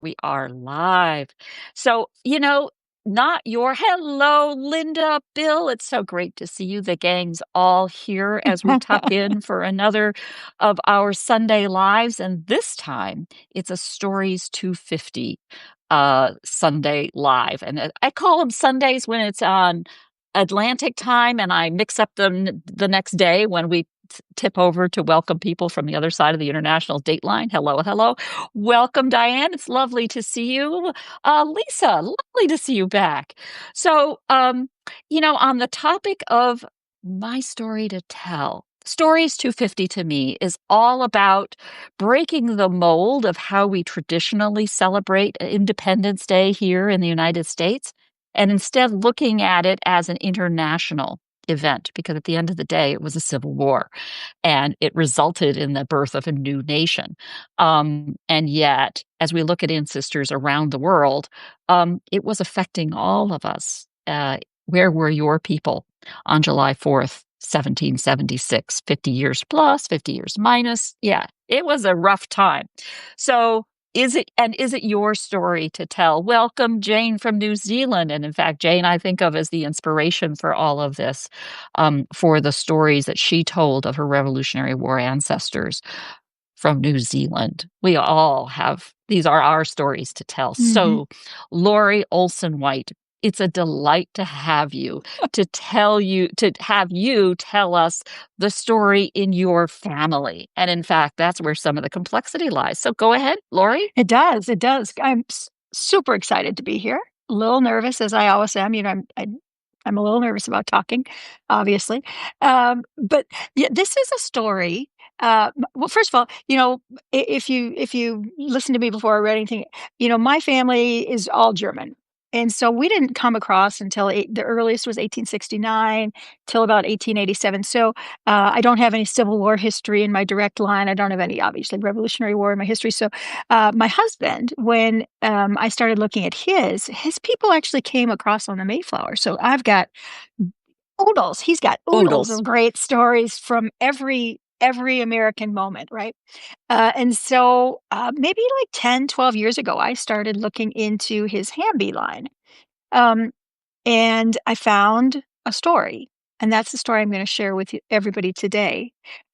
We are live. So, not your hello, Linda, Bill. It's so great to see you. The gang's all here as we tuck in for another of our Sunday lives. And this time it's a Stories 250 Sunday live. And I call them Sundays when it's on Atlantic time, and I mix up them the next day when we tip over to welcome people from the other side of the international date line. Hello, hello. Welcome, Diane. It's lovely to see you. Lisa, lovely to see you back. So, on the topic of my story to tell, Stories 250 to me is all about breaking the mold of how we traditionally celebrate Independence Day here in the United States, and instead looking at it as an international event, because at the end of the day, it was a civil war and it resulted in the birth of a new nation. And yet, as we look at ancestors around the world, it was affecting all of us. Where were your people on July 4th, 1776? 50 years plus, 50 years minus. Yeah, it was a rough time. So, is it your story to tell? Welcome, Jane from New Zealand. And in fact, Jane, I think of as the inspiration for all of this, for the stories that she told of her Revolutionary War ancestors from New Zealand. We all have, these are our stories to tell. Mhm. So, Lori Olson White, it's a delight to have you, to have you tell us the story in your family. And in fact, that's where some of the complexity lies. So go ahead, Lori. It does, it does. I'm super excited to be here. A little nervous, as I always am. I'm a little nervous about talking, obviously. But yeah, this is a story. Well, first of all, if you listen to me before I read anything, my family is all German. And so we didn't come across until the earliest was 1869 till about 1887. So I don't have any Civil War history in my direct line. I don't have any, obviously, Revolutionary War in my history. So my husband, when I started looking at his people actually came across on the Mayflower. So I've got oodles. He's got oodles Oodles. of great stories from every American moment, right? And so maybe like 10, 12 years ago, I started looking into his Hamby line. Um, and I found a story. And that's the story I'm going to share with everybody today.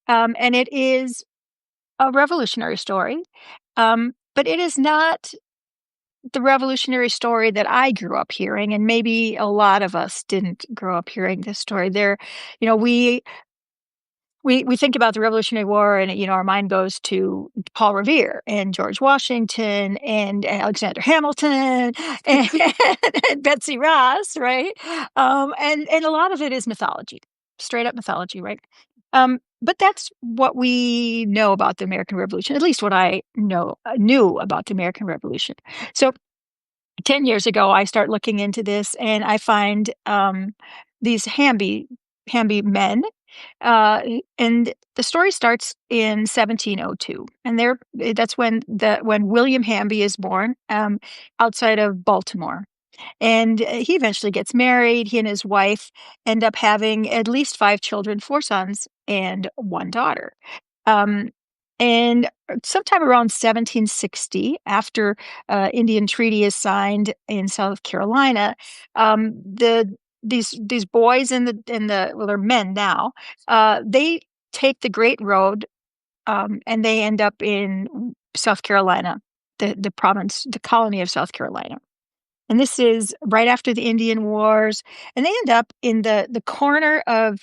And it is a revolutionary story. But it is not the revolutionary story that I grew up hearing, and maybe a lot of us didn't grow up hearing this story. You know, we think about the Revolutionary War, and our mind goes to Paul Revere and George Washington and Alexander Hamilton and, and Betsy Ross, right? And a lot of it is mythology, straight up mythology, right? But that's what we know about the American Revolution, at least what I knew about the American Revolution. So 10 years ago, I start looking into this, and I find these Hamby men. And the story starts in 1702, and that's when William Hamby is born, outside of Baltimore. And he eventually gets married. He and his wife end up having at least 5 children, 4 sons and 1 daughter. Um, and sometime around 1760, after Indian Treaty is signed in South Carolina, these boys well, they're men now. They take the Great Road, and they end up in South Carolina, the province, the colony of South Carolina. And this is right after the Indian Wars, and they end up in the corner of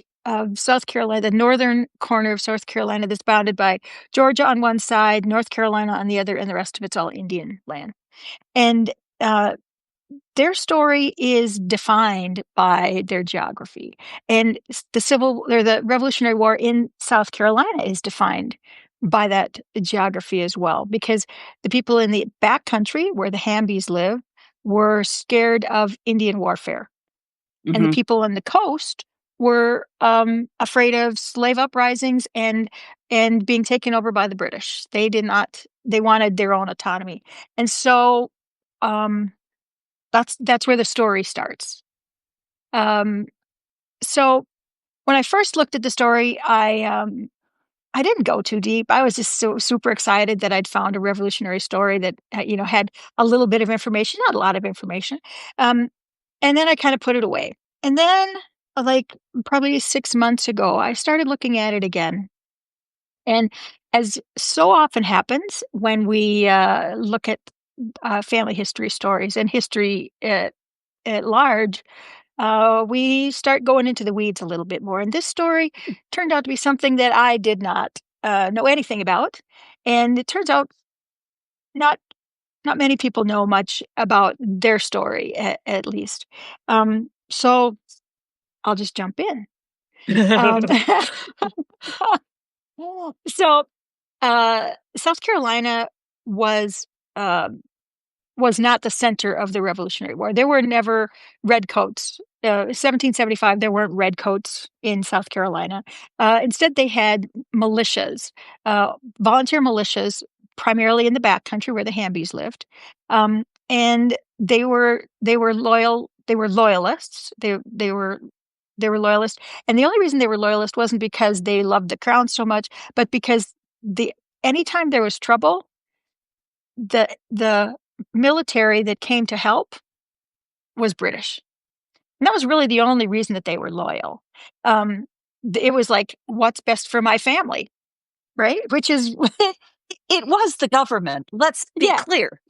South Carolina, the northern corner of South Carolina, that's bounded by Georgia on one side, North Carolina on the other, and the rest of it's all Indian land. And their story is defined by their geography, and the Revolutionary War in South Carolina is defined by that geography as well, because the people in the backcountry where the Hambys live were scared of Indian warfare, and the Hmm. people on the coast were afraid of slave uprisings and being taken over by the British. They did not. They wanted their own autonomy, and so um, that's where the story starts. Um, so when I first looked at the story, I didn't go too deep. I was just so super excited that I'd found a revolutionary story that, had a little bit of information, not a lot of information. Um, and then I kind of put it away. And then, like probably 6 months ago, I started looking at it again. And as so often happens when we look at family history stories and history at large, we start going into the weeds a little bit more. And this story turned out to be something that I did not know anything about. And it turns out not not many people know much about their story, at least. So I'll just jump in. Um, so South Carolina was. um was not the center of the Revolutionary War. There were never redcoats. 1775, there weren't redcoats in South Carolina. Instead, they had militias, volunteer militias, primarily in the backcountry where the Hambys lived, and they were loyal. They were loyalists. They were loyalists, and the only reason they were loyalist wasn't because they loved the crown so much, but because the anytime there was trouble, the military that came to help was British. And that was really the only reason that they were loyal. Um, it was like, what's best for my family, right? Which is, It was the government. Let's be yeah. clear.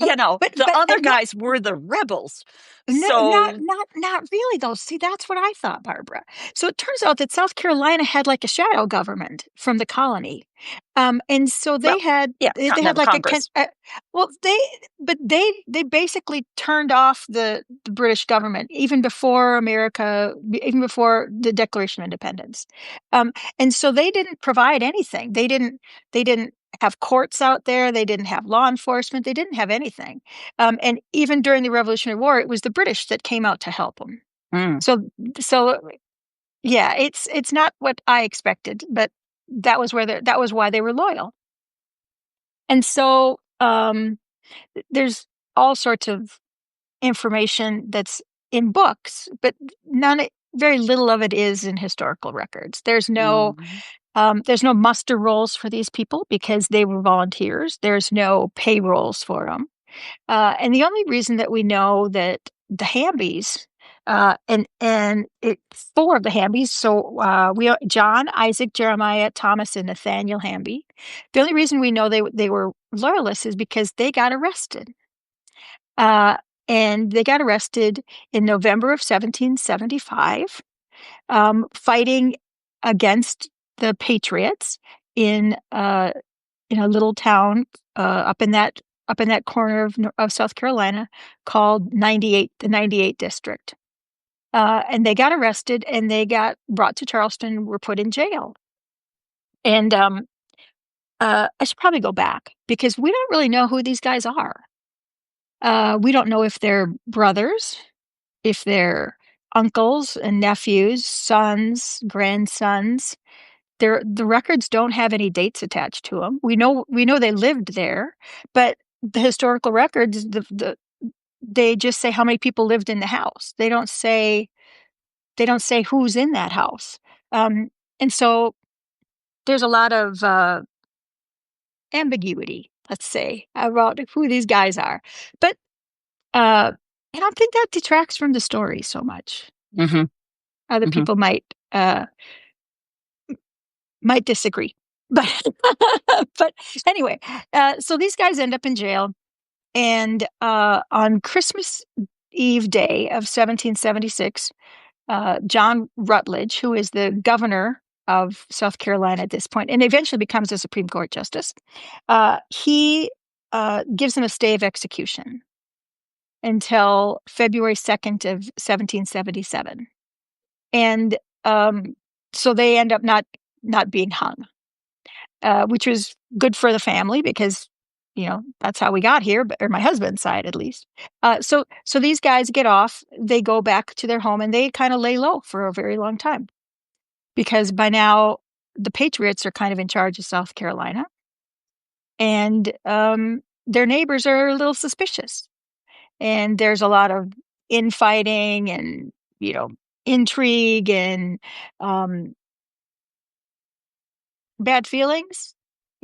But The but other and not guys were the rebels. no, not So, not not really though. See, that's what I thought, Barbara. So it turns out that South Carolina had like a shadow government from the colony, and so well, yeah, they had Continental like Congress. well they basically turned off the British government even before the Declaration of Independence, um, and so they didn't provide anything. They didn't have courts out there. They didn't have law enforcement. They didn't have anything. And even during the Revolutionary War, it was the British that came out to help them. Mm. So, so yeah, it's not what I expected, but that was why they were loyal. And so, there's all sorts of information that's in books, but very little of it is in historical records. Mhm. There's no muster rolls for these people because they were volunteers. There's no pay rolls for them. And the only reason that we know that the Hambys, and four of the Hambys, so John, Isaac, Jeremiah, Thomas, and Nathaniel Hamby. The only reason we know they were loyalists is because they got arrested. Uh, and they got arrested in November of 1775, fighting against the Patriots in in a little town up in that corner of South Carolina called 98 the 98 district. And they got arrested and they got brought to Charleston and were put in jail. And I should probably go back because we don't really know who these guys are. We don't know if they're brothers, if they're uncles and nephews, sons, grandsons. The records don't have any dates attached to them. We know they lived there, but the historical records, they just say how many people lived in the house. They don't say who's in that house. Um, and so there's a lot of ambiguity, let's say, about who these guys are. But I don't think that detracts from the story so much. Mhm. Other Mhm. people might disagree, but but anyway, so these guys end up in jail, and on Christmas Eve day of 1776, John Rutledge, who is the governor of South Carolina at this point, and eventually becomes a Supreme Court justice, he gives them a stay of execution until February 2nd of 1777, and so they end up not being hung, which was good for the family because that's how we got here, or my husband's side at least. So these guys get off, they go back to their home, and they kind of lay low for a very long time because by now the Patriots are kind of in charge of South Carolina, and their neighbors are a little suspicious, and there's a lot of infighting and intrigue and um, bad feelings,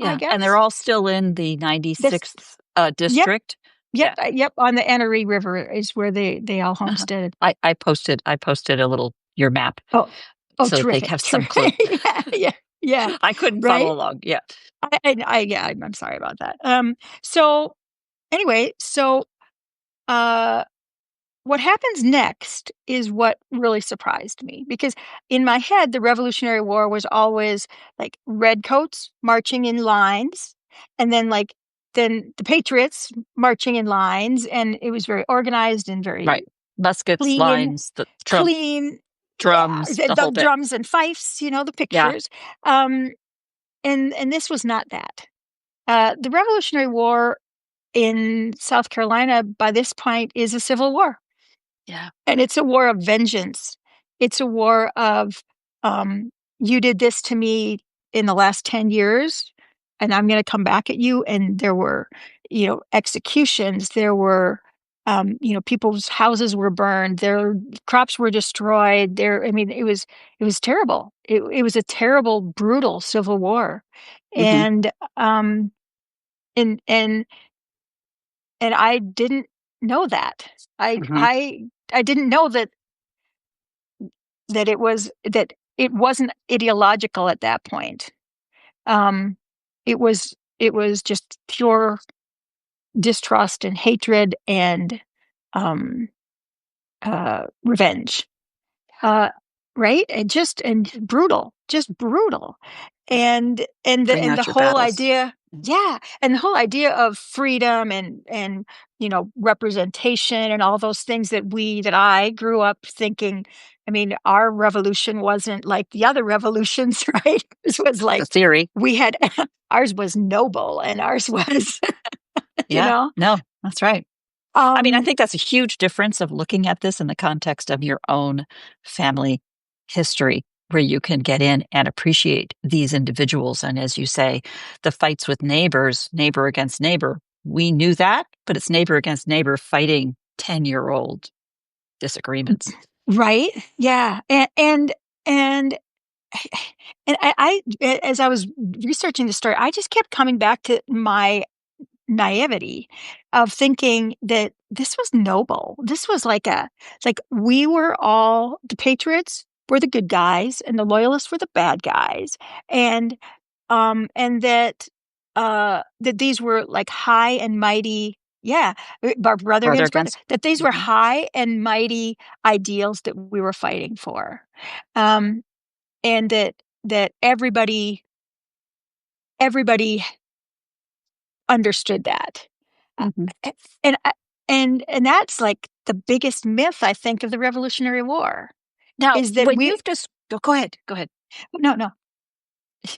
I Yeah, and they're guess. all still in the This 96th, Yep, district. yep, Yeah, yep, on the Enoree River is where they all uh-huh. homesteaded. I posted a little your map Oh, oh, so that they terrific, have some clue. terrific. Yeah, yeah, yeah, I couldn't right? follow along, yeah. Yeah, I'm sorry about that. So anyway, uh what happens next is what really surprised me because in my head, the Revolutionary War was always like redcoats marching in lines, and then the Patriots marching in lines, and it was very organized and very Right. Muskets, clean, lines, the clean. Yeah, drums, the the whole bit. drums and fifes, the Yeah, pictures. Um, and this was not that. The Revolutionary War in South Carolina by this point is a civil war. yeah. And it's a war of vengeance. It's a war of, um, you did this to me in the last 10 years, and I'm gonna come back at you. And there were, executions. There were, people's houses were burned. Their crops were destroyed. I mean, it was terrible. It was a terrible, brutal civil war. Mhm, And, um, and and and I didn't know that. I mhm. I I didn't know that it wasn't ideological at that point. Um, it was just pure distrust and hatred and um, revenge. Uh, right? And brutal, just brutal. Yeah, And bring and the out your whole battles. idea, Mm. yeah, and the whole idea of freedom and representation and all those things that I grew up thinking. I mean, our revolution wasn't like the other revolutions, right? This was The like theory. we had ours was noble and ours was, you Yeah, know. no, that's right. I mean, I Um, think that's a huge difference of looking at this in the context of your own family history, where you can get in and appreciate these individuals. And as you say, the fights with neighbors, neighbor against neighbor, we knew that, but it's neighbor against neighbor fighting 10-year-old disagreements. right? Yeah, and and as I was researching the story, I just kept coming back to my naivety of thinking that this was noble. This was like we were all the patriots were the good guys and the loyalists were the bad guys. And that these were like high and mighty, yeah, brother Brother against brother, against. that these were Mhm. high and mighty ideals that we were fighting for. Um, and that everybody understood that. Uh, Mhm. a and that's, like, the biggest myth, I think, of the Revolutionary War, Now, is that when we you've just go ahead, go ahead. no, no,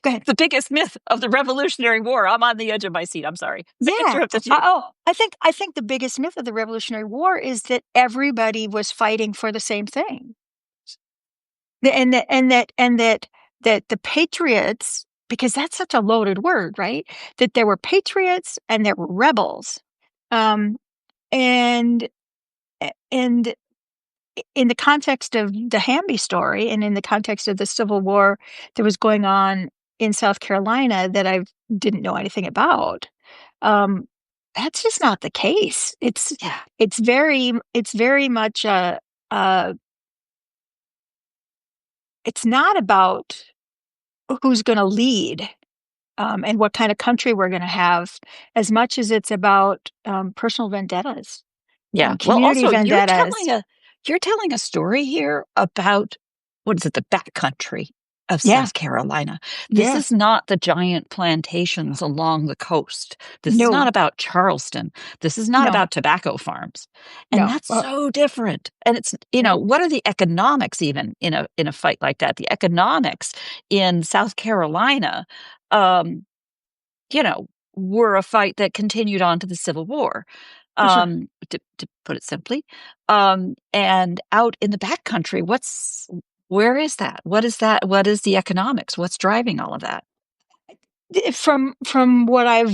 go ahead. The biggest myth of the Revolutionary War. I'm on the edge of my seat. I'm sorry. I Yeah. interrupted you. I think the biggest myth of the Revolutionary War is that everybody was fighting for the same thing. The and that the patriots, because that's such a loaded word, right? That there were patriots and there were rebels. Um, and and in the context of the Hamby story and in the context of the Civil War that was going on in South Carolina that I didn't know anything about, um, that's just not the case. Yeah. It's very much uh, it's not about who's going to lead, and what kind of country we're going to have, as much as it's about personal vendettas, Yeah. Well, community also vendettas. you're telling a story here about what is it, the backcountry of Yeah, South Carolina. This yeah, is not the giant plantations along the coast. This is not no, about Charleston. This is not no, about tobacco farms. And no. that's so different. And it's, what are the economics even in a fight like that? The economics in South Carolina, um, were a fight that continued on to the Civil War, For sure. to put it simply. And out in the backcountry, where is that? What is that? What is the economics? What's driving all of that? From what I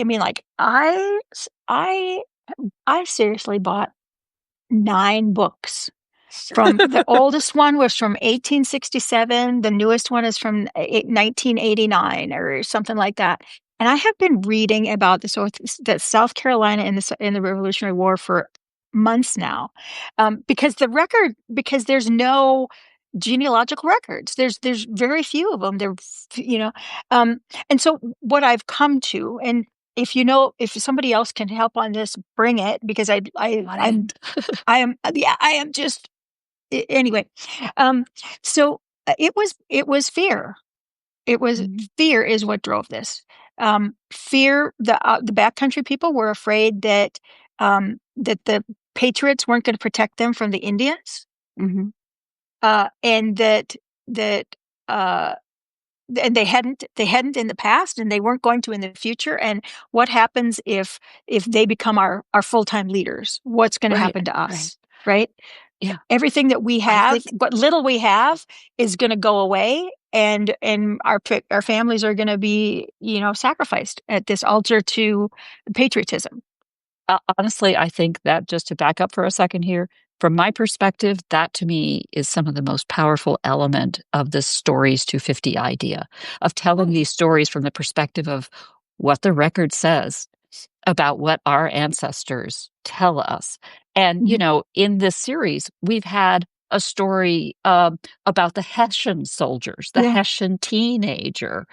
mean, like, I seriously bought 9 books From the oldest one was from 1867. The newest one is from 1989 or something like that. And I have been reading about the South Carolina in the Revolutionary War for months now, because there's no genealogical records. There's very few of them. Um, and so what I've come to, and if somebody else can help on this, bring it, because I am just anyway. Um, so it was fear. It was Mhm, fear is what drove this. Fear. The backcountry people were afraid that the Patriots weren't going to protect them from the Indians, mhm. and that uh, and they hadn't in the past, and they weren't going to in the future. And what happens if they become our full-time leaders? What's going to Right, happen to right. us, right? Yeah. Everything that we I have, think what little we have, is going to go away, and our families are going to be, sacrificed at this altar to patriotism. Honestly, I think that, just to back up for a second here, from my perspective, that to me is some of the most powerful element of this Stories 250 idea of telling Mm, these stories from the perspective of what the record says about what our ancestors tell us. And, mhm. in this series, we've had a story about the Hessian soldiers, the Yeah. Hessian teenager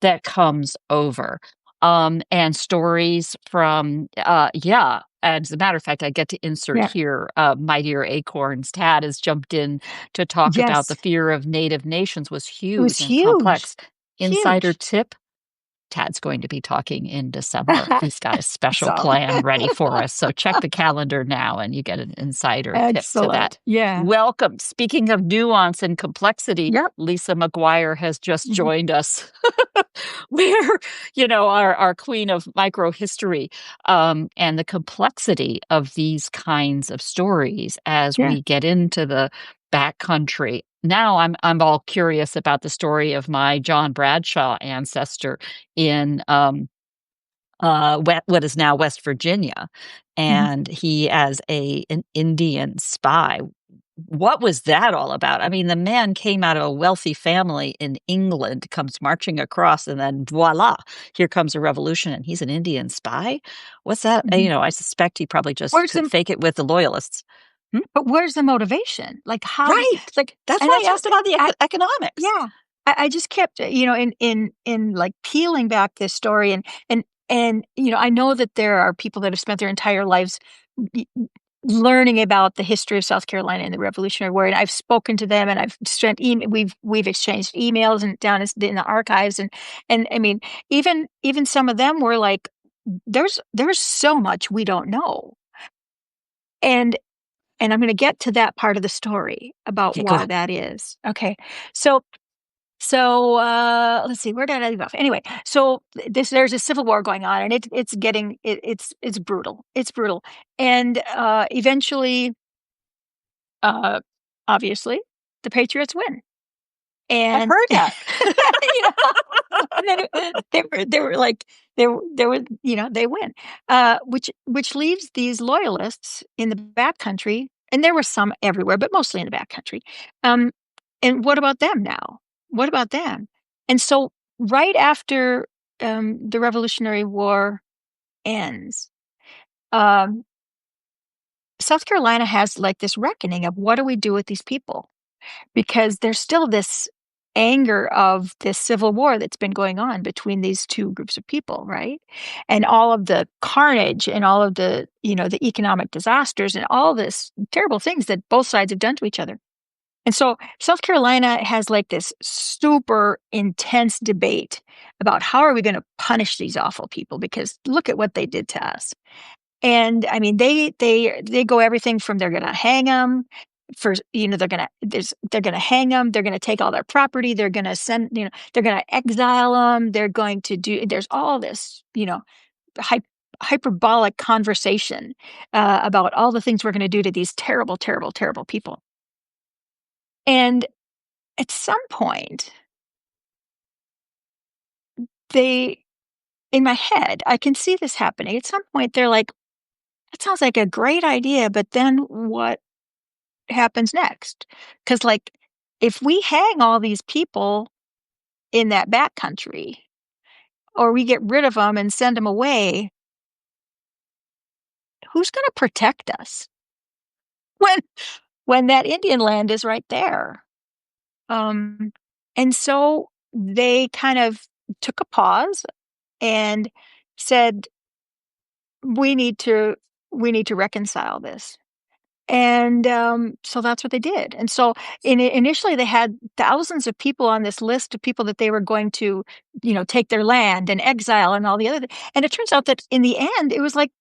that comes over, and stories from, yeah. As a matter of fact, I get to insert Yeah. here, Mightier Acorns. Tad has jumped in to talk about the Yes. fear of native nations was It was huge and huge. complex. Insider Huge. tip: Tad's going to be talking in December. He's got a special So plan ready for us. So check the calendar now and you get an insider tip to that. excellent. Yeah. Welcome. Speaking of nuance and complexity, Yep. Lisa McGuire has just Mhm. joined us. We're, our queen of microhistory, and the complexity of these kinds of stories as Yeah. we get into the backcountry. Now I'm all curious about the story of my John Bradshaw ancestor in what is now West Virginia, Mhm. and he as an Indian spy. What was that all about? I mean, the man came out of a wealthy family in England, comes marching across, and then voila, here comes a revolution, and he's an Indian spy. What's that? Mhm. I suspect he probably just Where's could the fake it with the Loyalists. Hmm? but where's the motivation? Like, how did, Right. like, That's and why that's I what asked about the I economics. yeah. I just kept, in like peeling back this story, and I know that there are people that have spent their entire lives y learning about the history of South Carolina and the Revolutionary War, and I've spoken to them, and I've sent we've exchanged emails and down in the archives, and I mean, even some of them were like, "There's so much we don't know." And I'm gonna get to that part of the story about Okay, go why ahead. that is. Okay. So let's see, where did I leave off? Anyway, so there's a civil war going on, and it's brutal. It's brutal. And eventually, uh obviously, the Patriots win. I've And heard that. and then they were like they were they win. Which leaves these loyalists in the backcountry, and there were some everywhere, but mostly in the backcountry. Um and what about them now? What about them? And so right after the Revolutionary War ends, um South Carolina has like this reckoning of, what do we do with these people? Because there's still this anger of this civil war that's been going on between these two groups of people, right? And all of the carnage, and all of the economic disasters, and all this terrible things that both sides have done to each other. And so South Carolina has like this super intense debate about, how are we going to punish these awful people, because look at what they did to us. And I mean, they go everything from, they're gonna hang them for, they're gonna hang them, they're gonna take all their property, they're gonna they're gonna exile them, they're going to do, there's all this, hy hyperbolic conversation, about all the things we're gonna do to these terrible, terrible, terrible people. And at some point, they in my head, I can see this happening. At some point, they're like, "That sounds like a great idea, but then what happens next. Because, like, if we hang all these people in that backcountry, or we get rid of them and send them away, who's going to protect us when that Indian land is right there? Um, and so they kind of took a pause and said, "We need to reconcile this." And, so that's what they did. And so initially, they had thousands of people on this list of people that they were going to, take their land and exile and all the other and it turns out that in the end, it was like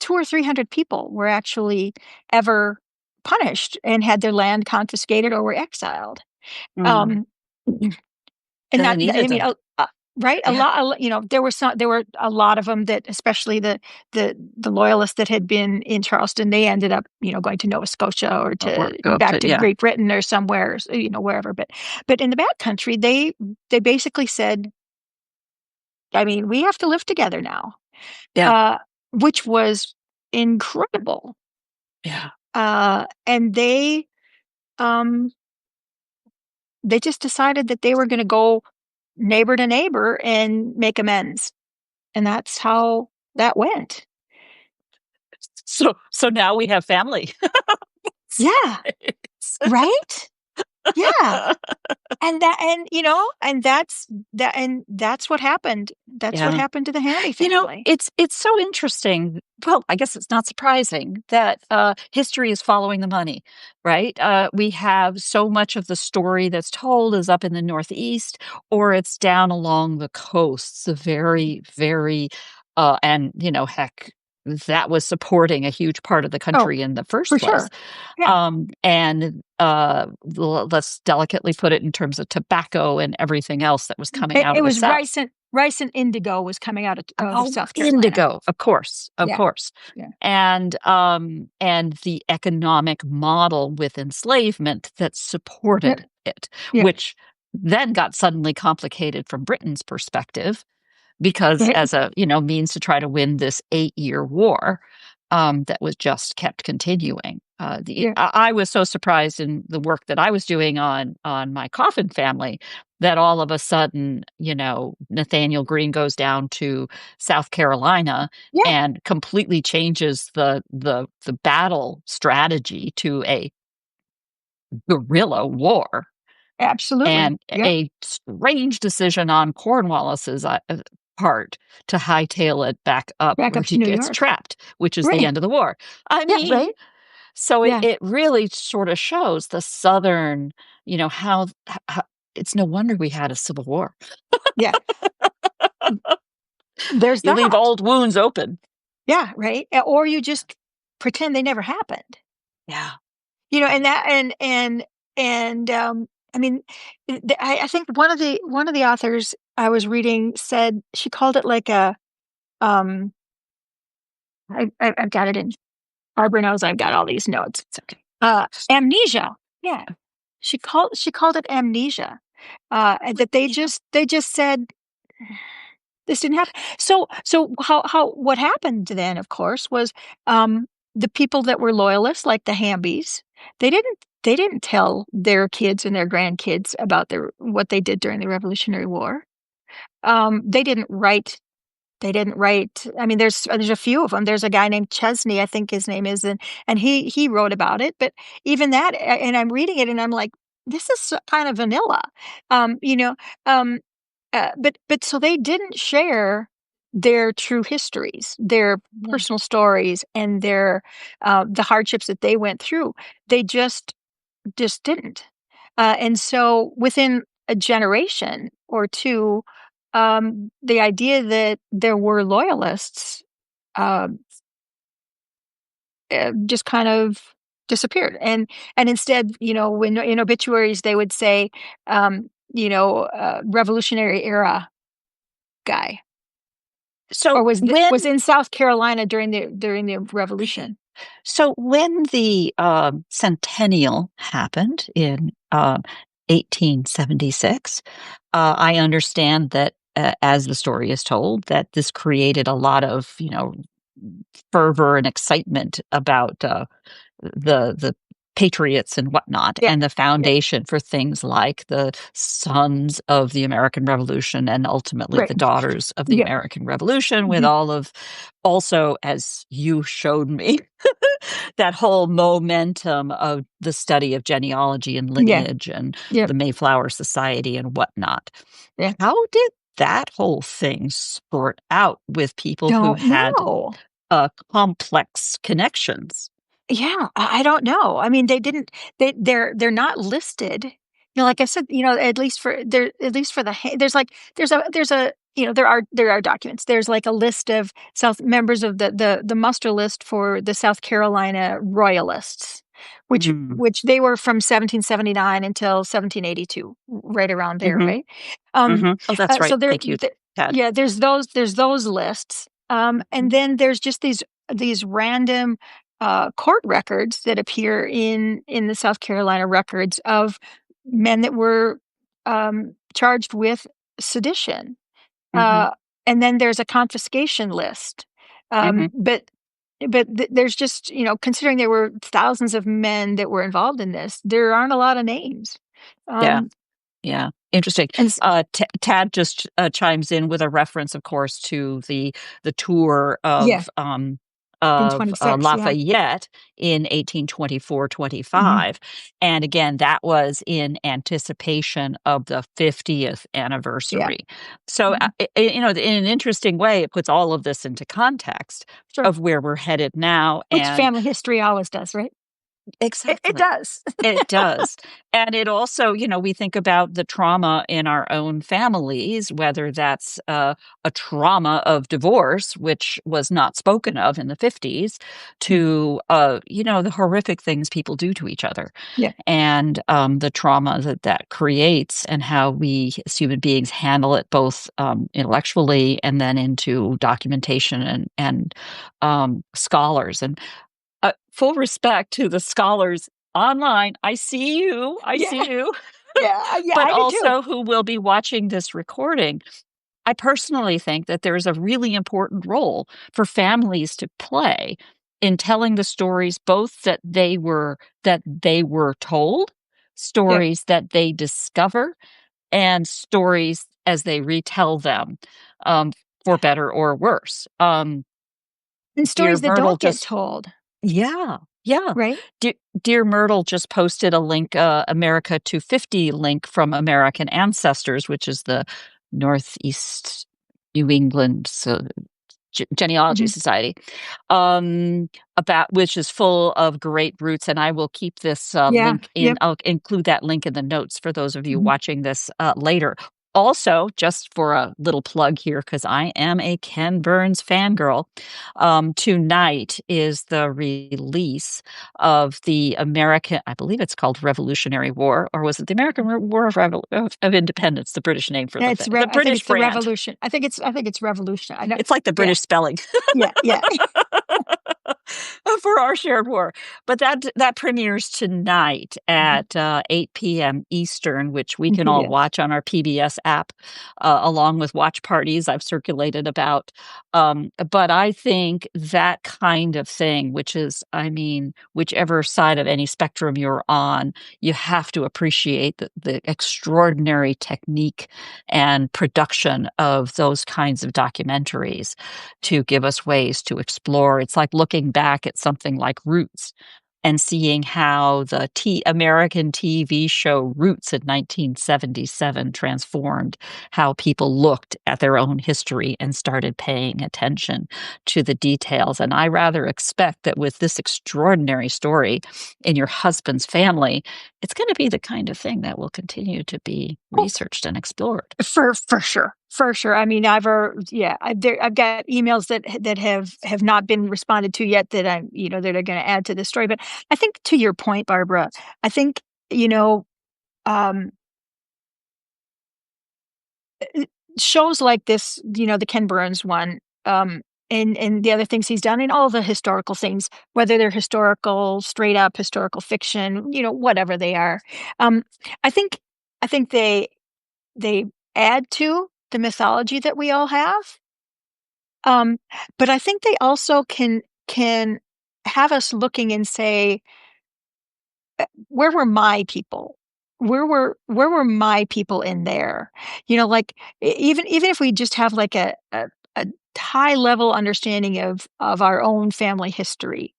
2 or 300 people were actually ever punished and had their land confiscated or were exiled. Mm. Um, and And they not I needed mean, them. right? Yeah. There were a lot of them that especially the loyalists that had been in Charleston, they ended up, going to Nova Scotia or Or to go back to, to yeah. Great Britain or somewhere, wherever, but in the back country, they basically said, I mean, "We have to live together now," Yeah. uh, which was incredible. Yeah. And um, they just decided that they were gonna go neighbor to neighbor and make amends, and that's how that went. So now we have family. Yeah, right? Yeah, and that's what happened. That's what Yeah. happened to the Hamby family. It's so interesting. Well, I guess it's not surprising that history is following the money, right? We have so much of the story that's told is up in the Northeast, or it's down along the coasts, the very, very, and heck, that was supporting a huge part of the Oh, country in the first for place. sure. Yeah. And let's delicately put it in terms of tobacco and everything else that was coming out It of the was South. rice and indigo was coming out of Oh, South Carolina. indigo, of Yeah, course. yeah, And the economic model with enslavement that yeah, supported it, yeah. which then got suddenly complicated from Britain's perspective because Right? as a, means to try to win this 8-year war, that was just kept continuing. Yeah, I was so surprised in the work that I was doing on my Coffin family that all of a sudden, Nathaniel Greene goes down to South Carolina yeah, and completely changes the battle strategy to a guerrilla war, absolutely. and Yeah, a strange decision on Cornwallis's part to hightail it back up back where up he to New gets York. trapped, which is the Right. end of the war. I Yeah, mean, right? so it Yeah, it really sort of shows the Southern, how it's no wonder we had a civil war. yeah. There's You leave that. old wounds open. Yeah, right? Or you just pretend they never happened. Yeah. And that and I mean, I think one of the authors I was reading said she called it like a, um I've got it in Barbara knows I've got all these notes. It's okay. Amnesia. Yeah. She called it amnesia. And that they just said this didn't happen. So how what happened then, of course, was, the people that were loyalists, like the Hambys, they didn't tell their kids and their grandkids about their what they did during the Revolutionary War. They didn't write I mean, there's a few of them. There's a guy named Chesney, I think his name is, and he wrote about it, but even that and I'm reading it and I'm like, "This is kind of vanilla." Um, you know, um, but so they didn't share their true histories, their Yeah. personal stories, and the hardships that they went through. They just didn't. And so within a generation or two, the idea that there were loyalists um, just kind of disappeared. And instead, when in obituaries they would say, Revolutionary era guy, So or was when in South Carolina during the Revolution. when the centennial happened in 1876, I understand that, as the story is told, that this created a lot of fervor and excitement about the patriots and whatnot, Yeah. and the Yeah. foundation for things like the sons of the American Revolution and ultimately Right. the daughters of the Yeah. American Revolution, with Mhm. all of also, as you showed me, that whole momentum of the study of genealogy and Yeah. lineage and Yeah. the Mayflower Society and whatnot. Yeah. How did that whole thing sort out with people who Don't had know. complex connections? Yeah, I don't know. I mean, they didn't they're not listed. Like I said, at least for the there's a there are documents. There's like a list of South members of the muster list for the South Carolina Royalists, Mm, which they were from 1779 until 1782, right around there, mhm, right? Um, mhm. Oh, that's so right. Thank you, Tad. yeah, there's those lists. And Mhm, then there's just these random court records that appear in the South Carolina records of men that were charged with sedition. mhm, Uh, and then there's a confiscation list. mhm. But there's just, considering there were thousands of men that were involved in this, there aren't a lot of names. Yeah. Um, Yeah, interesting. and Tad just chimes in with a reference, of course, to the tour yeah, in of 26, yeah. Lafayette in 1824 Hmm. 25, and again, that was in anticipation of the 50th Yeah. anniversary. So, Mhm. in an interesting way, it puts all of this into context Sure. of where we're headed now, Which and family history always does, right? It exactly. does. It does. And it also, we think about the trauma in our own families, whether that's a trauma of divorce, which was not spoken of in the 50s, Mm. to, the horrific things people do to each other, Yeah. and the trauma that that creates, and how we as human beings handle it both intellectually and then into documentation and scholars. And full respect to the scholars online. I see you. I Yeah. see you. Yeah, But I do too. also who will be watching this recording. I personally think that there's a really important role for families to play in telling the stories, both that they were told, Yeah. stories that they discover, and stories as they retell them, um, for better or worse. And Dear stories that Myrtle don't get just told, yeah, yeah. right? De Dear Myrtle just posted a link, America 250 link from American Ancestors, which is the Northeast New England Genealogy Mhm. Society, about which is full of great roots. And I will keep this Yeah. link in. Yep. I'll include that link in the notes for those of you Mhm. watching this later. Also, just for a little plug here, because I am a Ken Burns fangirl, tonight is the release of the American, I believe it's called Revolutionary War, or was it the American War of Independence, the British name for Yeah, the I think British it's the brand. revolution. I think it's revolution. I know. It's like the Yeah. British spelling. Yeah. Yeah. For our shared war. But that premieres tonight Mhm. at 8 p.m. Eastern, which we In can all PBS. watch on our PBS app, along with watch parties I've circulated about. But I think that kind of thing, which is, I mean, whichever side of any spectrum you're on, you have to appreciate the extraordinary technique and production of those kinds of documentaries to give us ways to explore. It's like looking back at something like Roots and seeing how the American TV show Roots in 1977 transformed how people looked at their own history and started paying attention to the details. And I rather expect that with this extraordinary story in your husband's family, it's going to be the kind of thing that will continue to be Oh, researched and explored. for sure. For sure. I mean, I've got emails that have not been responded to yet that that are going to add to the story. But I think to your point, Barbara, I think you know um, shows like this, the Ken Burns one, and the other things he's done, and all the historical things, whether they're historical, straight up historical fiction, whatever they are. Um, I think I think they add to the mythology that we all have. Um, but I think they also can have us looking and say, where were my people? Where were my people in there? Like even if we just have like a high level understanding of our own family history,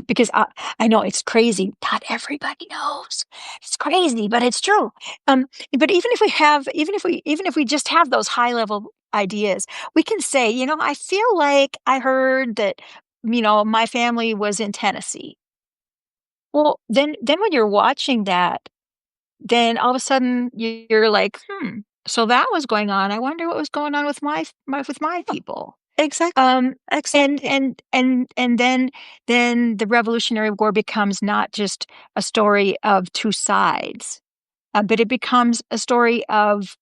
because I know it's crazy. Not everybody knows. It's crazy, but it's true. But even if we just have those high level ideas, we can say, I feel like I heard that, my family was in Tennessee. Well, then when you're watching that, then all of a sudden you're like, so that was going on. I wonder what was going on with my people. Exactly. Um, and Exactly. then the Revolutionary War becomes not just a story of two sides, but it becomes a story of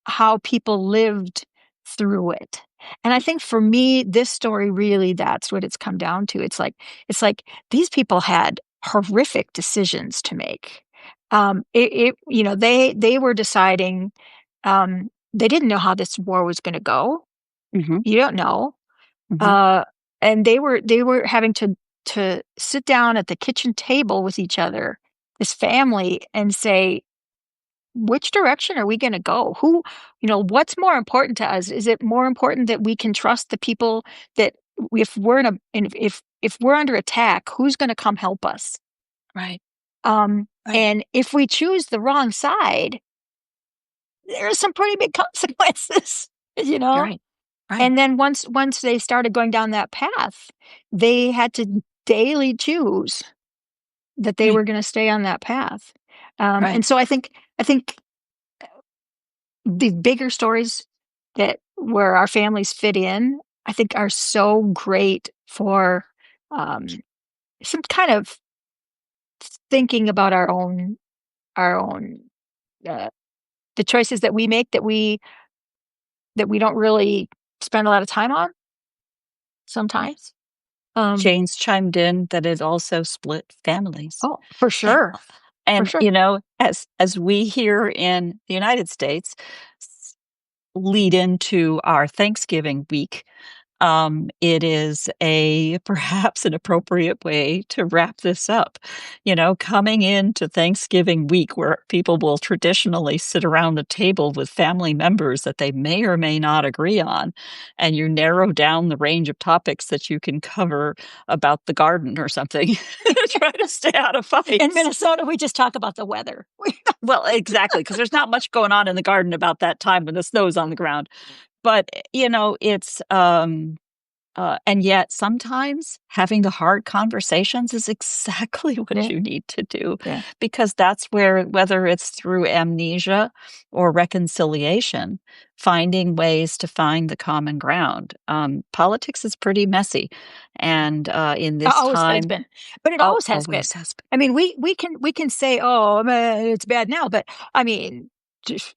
how people lived through it. And I think for me, this story really, that's what it's come down to. It's like these people had horrific decisions to make. They were deciding, they didn't know how this war was going to go. Hmm. You don't know. Hmm. Uh, and they were having to sit down at the kitchen table with each other, this family, and say, which direction are we going to go? What's more important to us? Is it more important that we can trust the people that if we're if we're under attack, who's going to come help us? Right. Right. And if we choose the wrong side, there's some pretty big consequences, you know? Right. Right. And then once they started going down that path, they had to daily choose that they Right. were going to stay on that path. Right. And so I think the bigger stories that where our families fit in, I think are so great for um, some kind of thinking about our own uh, the choices that we make that we don't really spend a lot of time on Right. sometimes. Um, Jane's chimed in that it also split families. oh, for And sure, for and, sure. as we here in the United States lead into our Thanksgiving week, it is a perhaps an appropriate way to wrap this up. Coming into Thanksgiving week, where people will traditionally sit around the table with family members that they may or may not agree on, and you narrow down the range of topics that you can cover about the garden or something, try to stay out of In fights. Minnesota, we just talk about the weather. Well, exactly, because there's not much going on in the garden about that time when the snow's on the ground. But, it's, and yet sometimes having the hard conversations is exactly what Yeah, you need to do, yeah. because that's where, whether it's through amnesia or reconciliation, finding ways to find the common ground. Politics is pretty messy. And in this Always has time, been, but it oh, always has been. always has been. I mean, we can say, "Oh, it's bad now," but I mean, just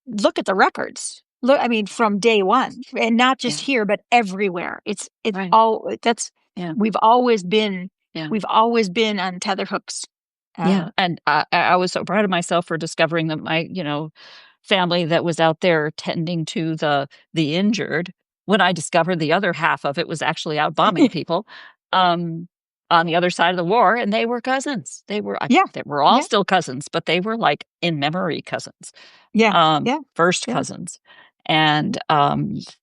look at the records. Look, I mean, from day one, and not just Yeah, here, but everywhere. It's right. all that's Yeah, we've always been yeah. we've always been on tetherhooks. Yeah, Uh, and I was so proud of myself for discovering that my, family that was out there tending to the injured, when I discovered the other half of it was actually out bombing people, um, on the other side of the war, and they were cousins. yeah, They were all yeah, still cousins, but they were, like, in memory cousins, yeah, yeah, first yeah. cousins, and,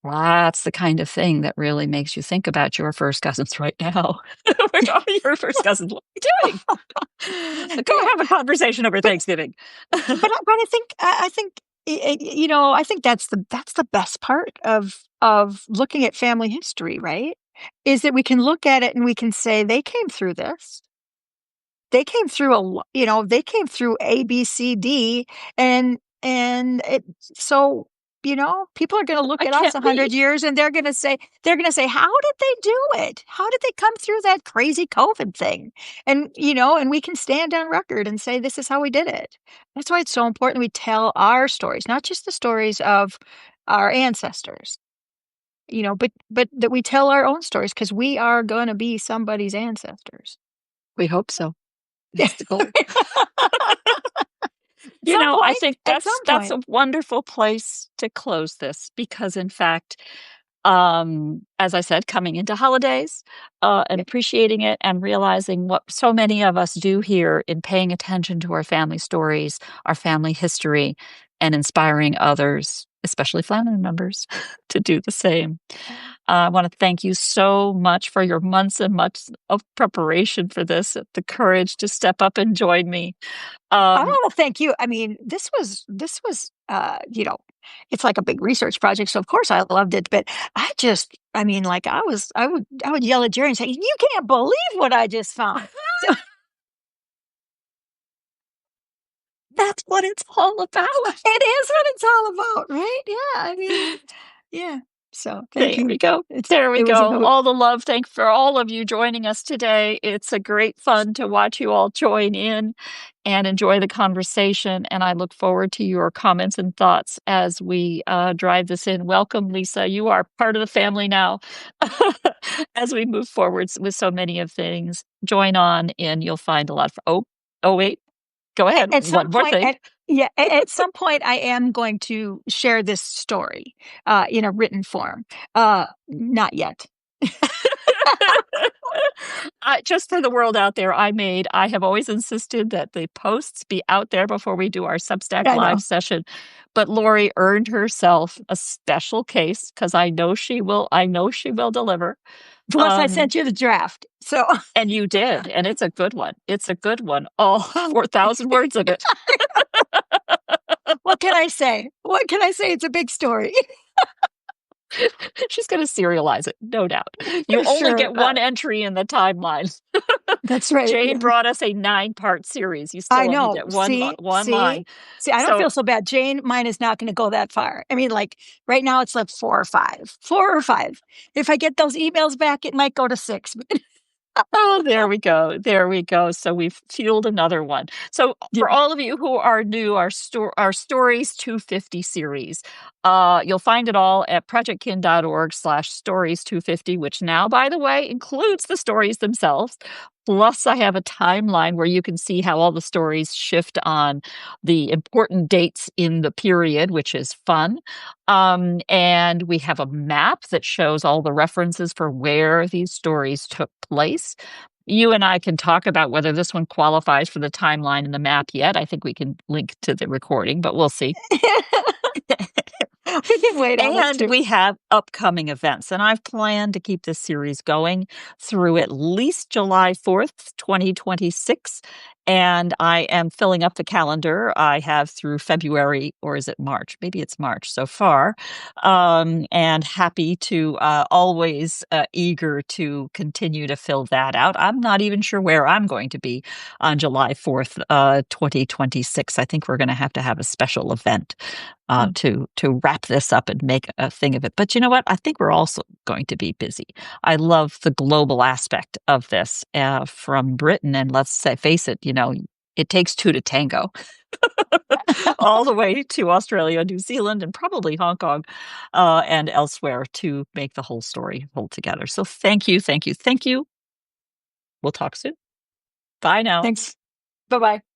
that's the kind of thing that really makes you think about your first cousins right now. Where are your first cousins? What are you doing? Go Yeah, have a conversation over but Thanksgiving. but I think that's the best part of looking at family history, right? Is that we can look at it and we can say they came through this. They came through they came through A, B, C, D, and people are going to look I at us can't 100 years and they're going to say, how did they do it? How did they come through that crazy COVID thing? And we can stand on record and say, this is how we did it. That's why it's so important we tell our stories, not just the stories of our ancestors, but that we tell our own stories because we are going to be somebody's ancestors. We hope so. That's the goal. At some I point, think at that's some that's point. a wonderful place to close this because, in fact, As I said, coming into holidays, and appreciating it and realizing what so many of us do here in paying attention to our family stories, our family history, and inspiring others, especially family members, to do the same. I want to thank you so much for your months and months of preparation for this, the courage to step up and join me. I Um, want to thank you. I mean, this was it's like a big research project, so of course I loved it. But I mean, like I would yell at Jerry and say, "You can't believe what I just found." So that's what it's all about. it is what it's all about, right? Yeah, I mean, yeah. So thank There you. we go. There we It was go. a All the love. Thanks for all of you joining us today. It's a great fun to watch you all join in and enjoy the conversation. And I look forward to your comments and thoughts as we drive this in. Welcome, Lisa. You are part of the family now as we move forwards with so many of things. Join on and you'll find a lot of, oh, wait. Go ahead. at some One more point thing. at some point I am going to share this story in a written form. Not yet. Just for the world out there, I have always insisted that the posts be out there before we do our Substack I live know. session. But Lori earned herself a special case because I know she will deliver. Plus, I Um, sent you the draft. So, and you did, and it's a good one. It's a good one. All 4,000 words of it. what can I say? What can I say? It's a big story. She's going to serialize it, no doubt. You only Sure. get one entry in the timeline. That's right. Jane Yeah. brought us a 9-part series. You I still only know. get See, one see, line. see, I don't So feel so bad. Jane, mine is not going to go that far. I mean, like right now it's like 4 or 5, 4 or 5. If I get those emails back, it might go to 6. oh, there we go. There we go. So we've fueled another one. So Yeah. for all of you who are new, our Stories 250 series, you'll find it all at projectkin.org/stories250, which now, by the way, includes the stories themselves. Plus, I have a timeline where you can see how all the stories shift on the important dates in the period, which is fun. And we have a map that shows all the references for where these stories took place. You and I can talk about whether this one qualifies for the timeline in the map yet. I think we can link to the recording, but we'll see. We can wait on it And too. we have upcoming events, and I've planned to keep this series going through at least July 4th, 2026. And I am filling up the calendar. I have through February, or is it March? Maybe it's March so far. And happy to always eager to continue to fill that out. I'm not even sure where I'm going to be on July 4th, 2026. I think we're going to have a special event Mm. to wrap this up and make a thing of it. But you know what? I think we're also going to be busy. I love the global aspect of this from Britain, and let's say, face it, it takes two to tango, all the way to Australia, New Zealand, and probably Hong Kong and elsewhere to make the whole story hold together. So thank you, thank you, thank you. We'll talk soon. Bye now. Thanks. Bye bye.